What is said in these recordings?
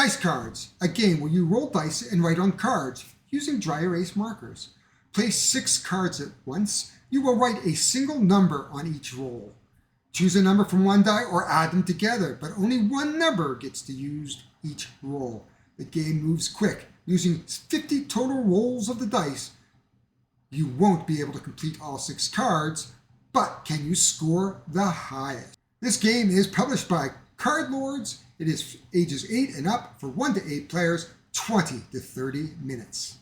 Dice cards, a game where you roll dice and write on cards using dry erase markers. Place 6 cards at once. You will write a single number on each roll. Choose a number from one die or add them together, but only one number gets to use each roll. The game moves quick. Using 50 total rolls of the dice, you won't be able to complete all 6 cards, but can you score the highest? This game is published by Card Lords. It is ages 8 and up for 1 to 8 players, 20 to 30 minutes.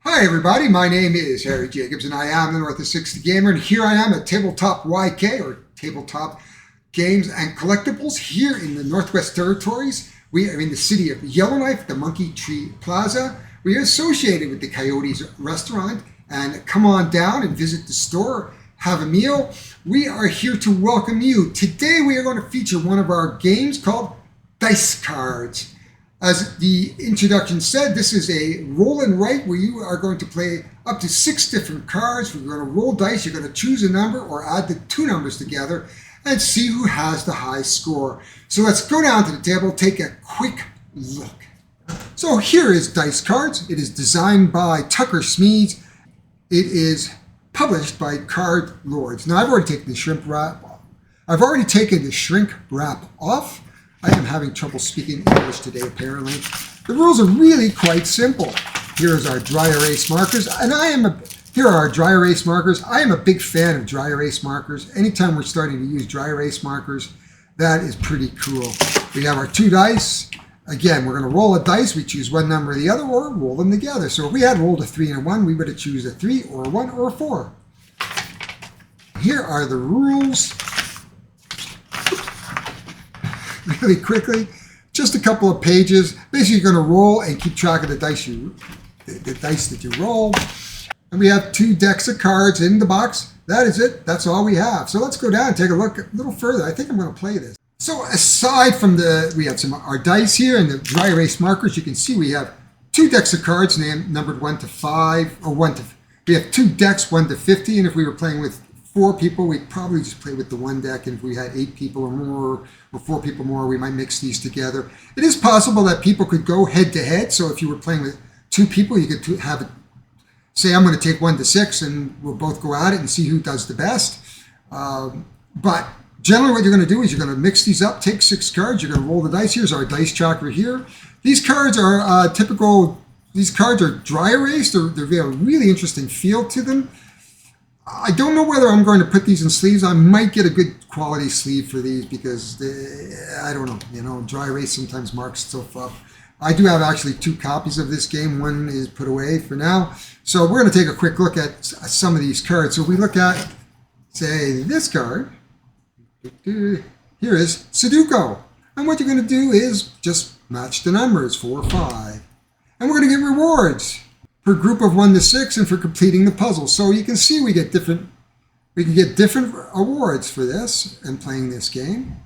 Hi everybody, my name is Harry Jacobs and I am the North of 60 Gamer, and here I am at Tabletop YK, or Tabletop Games and Collectibles, here in the Northwest Territories. We are in the city of Yellowknife, the Monkey Tree Plaza. We are associated with the Coyotes restaurant, and come on down and visit the store, have a meal. We are here to welcome you. Today we are going to feature one of our games called Dice Cards. As the introduction said, this is a roll and write where you are going to play up to 6 different cards. We're going to roll dice. You're going to choose a number or add the 2 numbers together and see who has the high score. So let's go down to the table, take a quick look. So here is Dice Cards. It is designed by Tucker Smedes. It is published by Card Lords. Now I've already taken the shrink wrap off. I am having trouble speaking English today, apparently. The rules are really quite simple. Here's our dry erase markers, and here are our dry erase markers. I am a big fan of dry erase markers. Anytime we're starting to use dry erase markers, that is pretty cool. We have our 2 dice. Again, we're going to roll a dice. We choose one number or the other, or roll them together. So if we had rolled a 3 and a 1, we would have chosen a 3 or a 1 or a 4. Here are the rules. Really quickly, just a couple of pages. Basically, you're going to roll and keep track of the dice that you roll. And we have 2 decks of cards in the box. That is it. That's all we have. So let's go down and take a look a little further. I think I'm going to play this. So aside from we have our dice here and the dry erase markers. You can see we have 2 decks of cards numbered 1 to 5, or we have 2 decks 1 to 50. And if we were playing with 4 people, we'd probably just play with the 1 deck. And if we had 8 people or more, or 4 people more, we might mix these together. It is possible that people could go head to head. So if you were playing with 2 people, you could have it, say I'm going to take 1 to 6 and we'll both go at it and see who does the best. But generally what you're going to do is you're going to mix these up, take 6 cards, you're going to roll the dice. Here's our dice tracker here. These cards are these cards are dry erased. They have a really interesting feel to them. I don't know whether I'm going to put these in sleeves. I might get a good quality sleeve for these because I don't know. Dry erase sometimes marks stuff up. I do have actually 2 copies of this game. One is put away for now. So we're going to take a quick look at some of these cards. So if we look at, say, this card. Here is Sudoku. And what you're going to do is just match the numbers, 4 or 5. And we're going to get rewards per group of 1 to 6 and for completing the puzzle. So you can see we can get different awards for this and playing this game.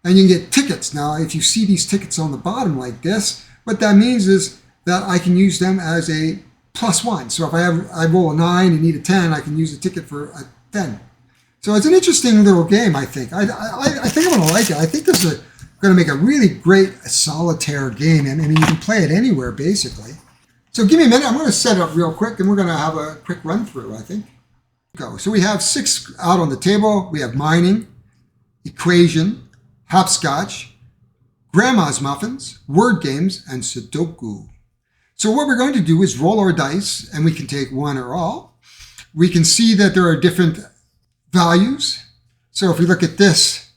And you can get tickets. Now, if you see these tickets on the bottom like this, what that means is that I can use them as a +1. So if I roll a 9 and need a 10, I can use a ticket for a 10. So it's an interesting little game, I think. I think I'm going to like it. I think this is going to make a really great solitaire game. And I mean, you can play it anywhere, basically. So give me a minute. I'm going to set it up real quick, and we're going to have a quick run through, I think. So we have 6 out on the table. We have mining, equation, hopscotch, grandma's muffins, word games, and Sudoku. So what we're going to do is roll our dice, and we can take 1 or all. We can see that there are different values. So if we look at this,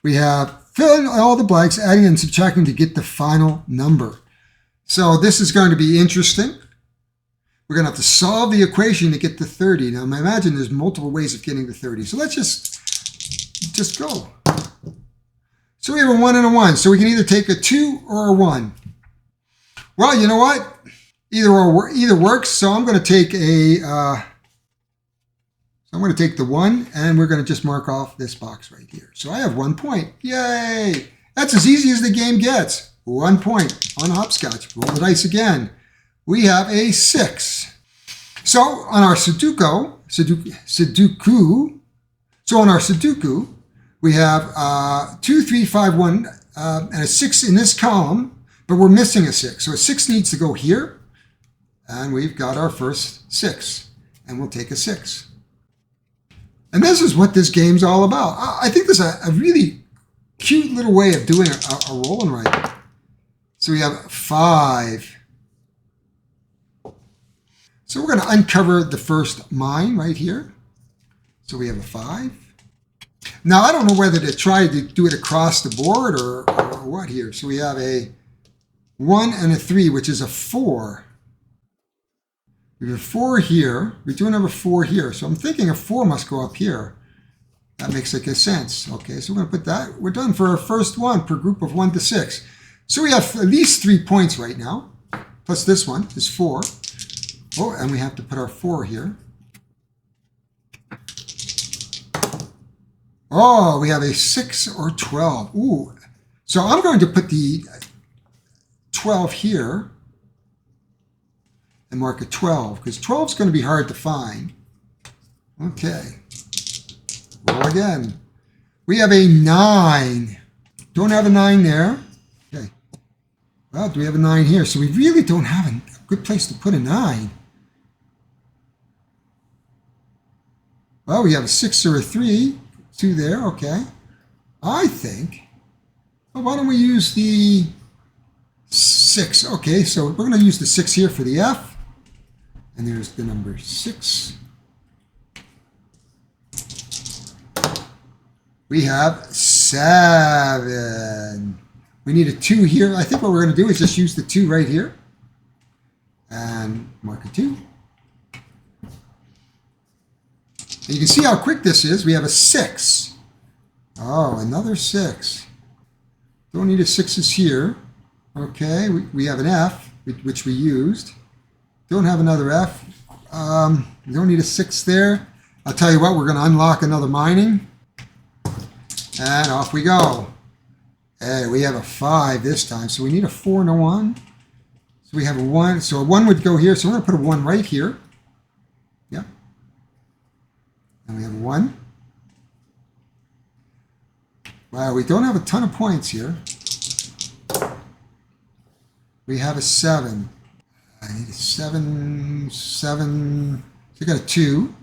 we have fill in all the blanks, adding and subtracting to get the final number. So this is going to be interesting. We're going to have to solve the equation to get to 30. Now, I imagine there's multiple ways of getting to 30. So let's just go. So we have a 1 and a 1. So we can either take a 2 or a 1. Well, you know what? Either works. So I'm going to take the 1, and we're going to just mark off this box right here. So I have 1 point. Yay! That's as easy as the game gets. 1 point on hopscotch. Roll the dice again. We have a 6. So on our Sudoku, We have 2, 3, 5, 1, and a 6 in this column, but we're missing a 6. So a 6 needs to go here, and we've got our first 6, and we'll take a 6. And this is what this game's all about. I think this is a really cute little way of doing a roll and write. So we have 5. So we're going to uncover the first mine right here. So we have a 5. Now, I don't know whether to try to do it across the board or what here. So we have a 1 and a 3, which is a 4. We have a 4 here. We don't have a 4 here. So I'm thinking a 4 must go up here. That makes like a sense. Okay, so we're going to put that. We're done for our first one per group of 1 to 6. So we have at least 3 points right now. Plus this one is 4. Oh, and we have to put our 4 here. Oh, we have a 6 or 12. Ooh. So I'm going to put the 12 here and mark a 12, because 12 is going to be hard to find. Okay. Roll again. We have a 9. Don't have a 9 there. Okay. Well, do we have a 9 here? So we really don't have a good place to put a 9. Well, we have a 6 or a 3. 2 there, okay. I think, well, why don't we use the 6? Okay, so we're going to use the 6 here for the F. And there's the number 6. We have 7. We need a 2 here. I think what we're going to do is just use the 2 right here. And mark a 2. And you can see how quick this is. We have a 6. Oh, another 6. Don't need a 6's here. Okay, we have an F, which we used. Don't have another F. We don't need a 6 there. I'll tell you what, we're going to unlock another mining. And off we go. Hey, we have a 5 this time, so we need a 4 and a 1. So we have a 1. So a 1 would go here, so we're going to put a 1 right here. Yep. And we have a 1. Wow, we don't have a ton of points here. We have a 7. I need a 7, 7. So we got a 2.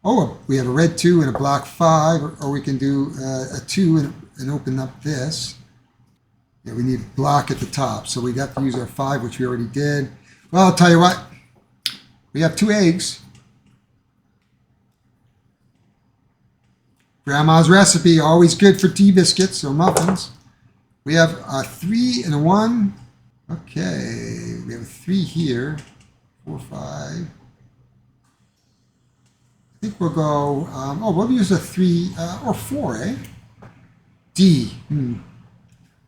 Oh, we have a red 2 and a black 5, or we can do a 2 and open up this. Yeah, we need black at the top, so we'd have to use our 5, which we already did. Well, I'll tell you what. We have 2 eggs. Grandma's recipe, always good for tea biscuits or muffins. We have a 3 and a 1. Okay, we have a 3 here. 4, 5. I think we'll go, we'll use a 3 or 4, eh? D.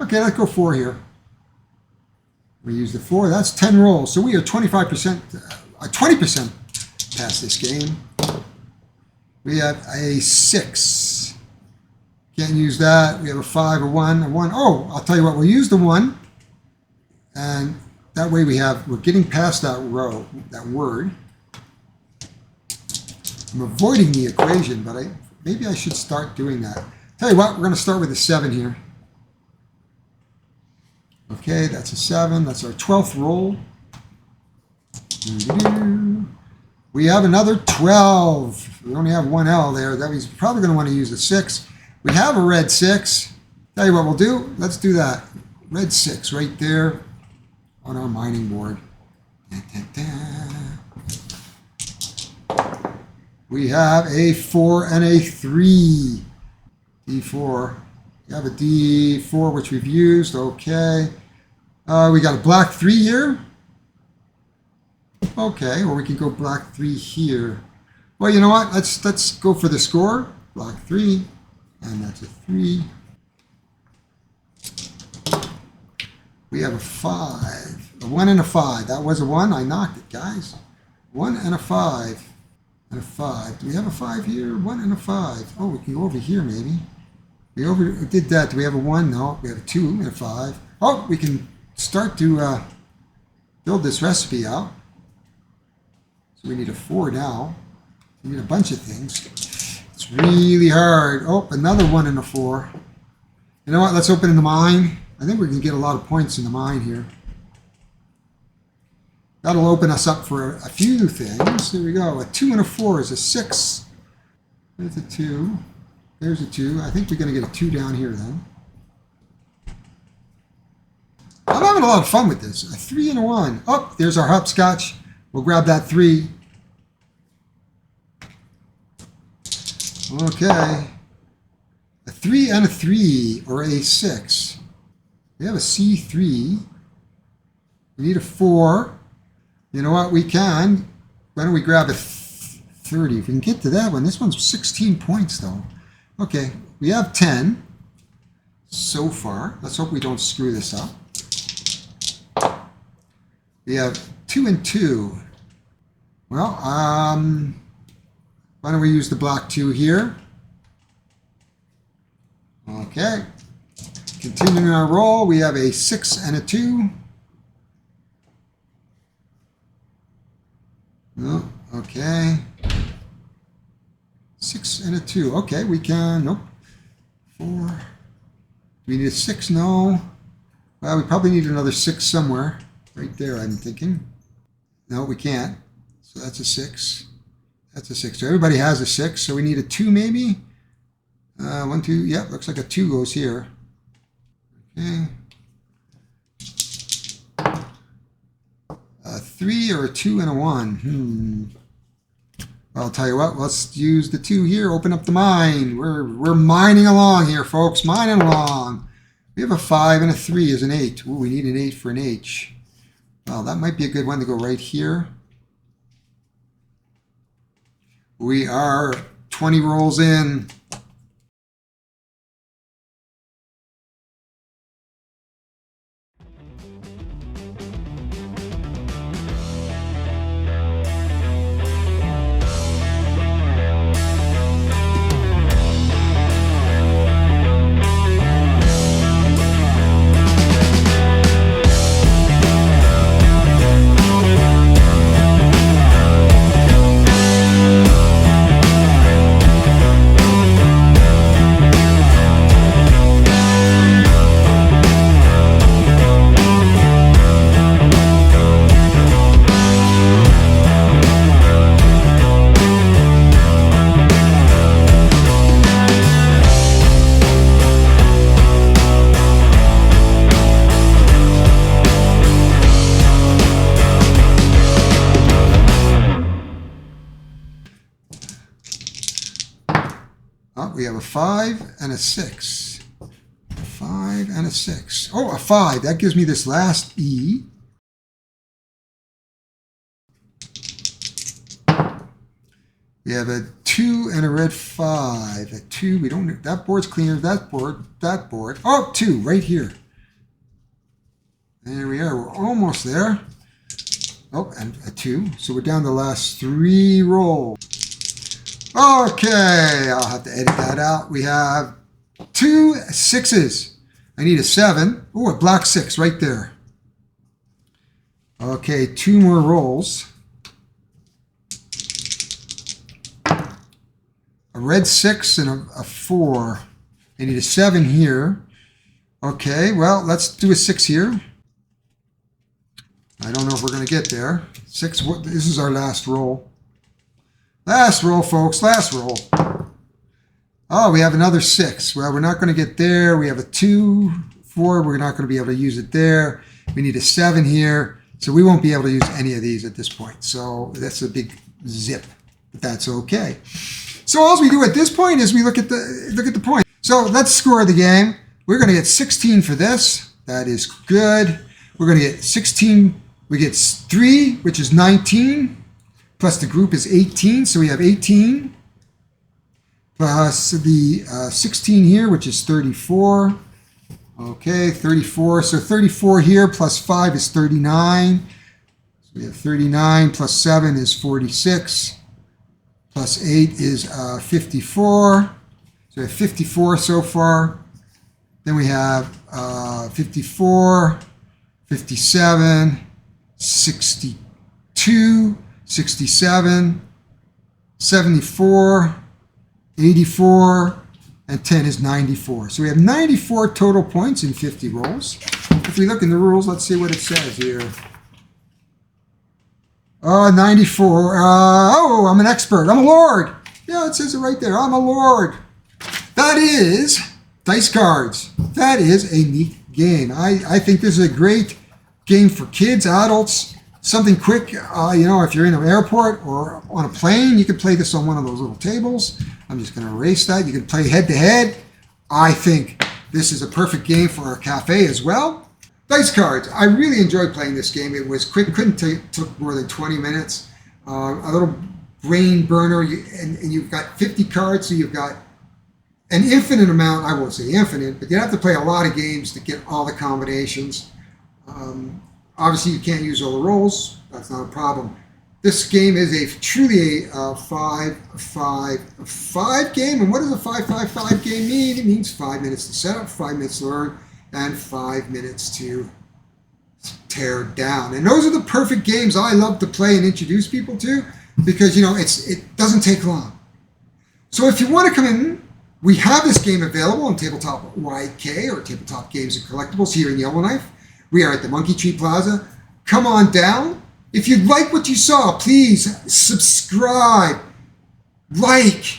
Okay, let's go 4 here. We use the 4. That's 10 rolls. So we are 20% past this game. We have a 6. Can't use that. We have a 5, a 1, a 1. Oh, I'll tell you what, we'll use the 1. And that way we're getting past that row, that word. I'm avoiding the equation, but maybe I should start doing that. Tell you what, we're going to start with a 7 here. Okay, that's a 7. That's our 12th roll. We have another 12. We only have 1 L there. That means we're probably going to want to use a 6. We have a red 6. Tell you what we'll do. Let's do that. Red 6 right there on our mining board. We have a 4 and a 3. D4. We have a D4, which we've used. Okay. We got a black 3 here. Okay, or we can go black 3 here. Well, you know what? Let's go for the score. Black 3, and that's a 3. We have a 5. A 1 and a 5. That was a 1. I knocked it, guys. 1 and a 5. And a 5. Do we have a 5 here? 1 and a 5. Oh, we can go over here maybe. We did that. Do we have a 1? No. We have a 2 and a 5. Oh, we can start to build this recipe out. So we need a 4 now. We need a bunch of things. Let's It's really hard. Oh, another 1 and a 4. You know what? Let's open in the mine. I think we can get a lot of points in the mine here. That'll open us up for a few things. Here we go. A 2 and a 4 is a 6. There's a 2. There's a 2. I think we're going to get a 2 down here then. I'm having a lot of fun with this. A 3 and a 1. Oh, there's our hopscotch. We'll grab that 3. Okay. A 3 and a 3, or a 6. We have a C3. We need a 4. You know what? We can. Why don't we grab a 30? If we can get to that one. This one's 16 points, though. Okay. We have 10 so far. Let's hope we don't screw this up. We have 2 and 2. Well, why don't we use the block 2 here? Okay. Continuing our roll, we have a 6 and a 2. No, okay. 6 and a 2. Okay, we can. Nope. 4. Do we need a 6? No. Well, we probably need another 6 somewhere. Right there, I'm thinking. No, we can't. So that's a 6. That's a 6. So everybody has a 6. So we need a 2 maybe. 1, 2. Yeah, looks like a 2 goes here. Okay. A 3 or a 2 and a 1. Well, I'll tell you what. Let's use the 2 here. Open up the mine. We're mining along here, folks. Mining along. We have a 5 and a 3 is an 8. Ooh, we need an 8 for an H. Well, that might be a good one to go right here. We are 20 rolls in. We have a 5 and a 6. A 5 and a 6. Oh, a 5. That gives me this last E. We have a 2 and a red 5. A 2. We don't. That board's clear. That board. That board. Oh, 2 right here. There we are. We're almost there. Oh, and a 2. So we're down to the last 3 rolls. Okay, I'll have to edit that out. We have 2 6s. I need a 7. Oh, a black 6 right there. Okay, 2 more rolls. A red 6 and a 4. I need a 7 here. Okay, well, let's do a 6 here. I don't know if we're going to get there. 6, this is our last roll. Last roll, folks, last roll. Oh, we have another 6. Well, we're not going to get there. We have a 2, 4. We're not going to be able to use it there. We need a 7 here. So we won't be able to use any of these at this point. So that's a big zip, but that's okay. So all we do at this point is we look at the point. So let's score the game. We're going to get 16 for this. That is good. We're going to get 16. We get 3, which is 19. Plus the group is 18, so we have 18. Plus the 16 here, which is 34. Okay, 34. So 34 here plus 5 is 39. So we have 39 plus 7 is 46. Plus 8 is 54. So we have 54 so far. Then we have 54, 57, 62, 67, 74, 84, and 10 is 94. So we have 94 total points in 50 rolls. If we look in the rules, let's see what it says here. 94. Oh, I'm an expert. I'm a lord. Yeah, it says it right there. I'm a lord. That is dice cards. That is a neat game. I think this is a great game for kids, adults, something quick. If you're in an airport or on a plane, you can play this on one of those little tables. I'm just going to erase that. You can play head to head. I think this is a perfect game for a cafe as well. Dice cards. I really enjoyed playing this game. It was quick. Took more than 20 minutes. A little brain burner. And you've got 50 cards, so you've got an infinite amount. I won't say infinite, but you have to play a lot of games to get all the combinations. Obviously, you can't use all the rolls. That's not a problem. This game is truly a 5-5-5 game. And what does a 5-5-5 game mean? It means 5 minutes to set up, 5 minutes to learn, and 5 minutes to tear down. And those are the perfect games I love to play and introduce people to because, it doesn't take long. So if you want to come in, we have this game available on Tabletop YK or Tabletop Games and Collectibles here in Yellowknife. We are at the Monkey Tree Plaza. Come on down. If you like what you saw, please subscribe, like.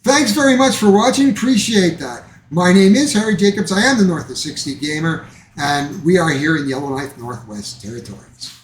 Thanks very much for watching. Appreciate that. My name is Harry Jacobs. I am the North of 60 Gamer, and we are here in Yellowknife, Northwest Territories.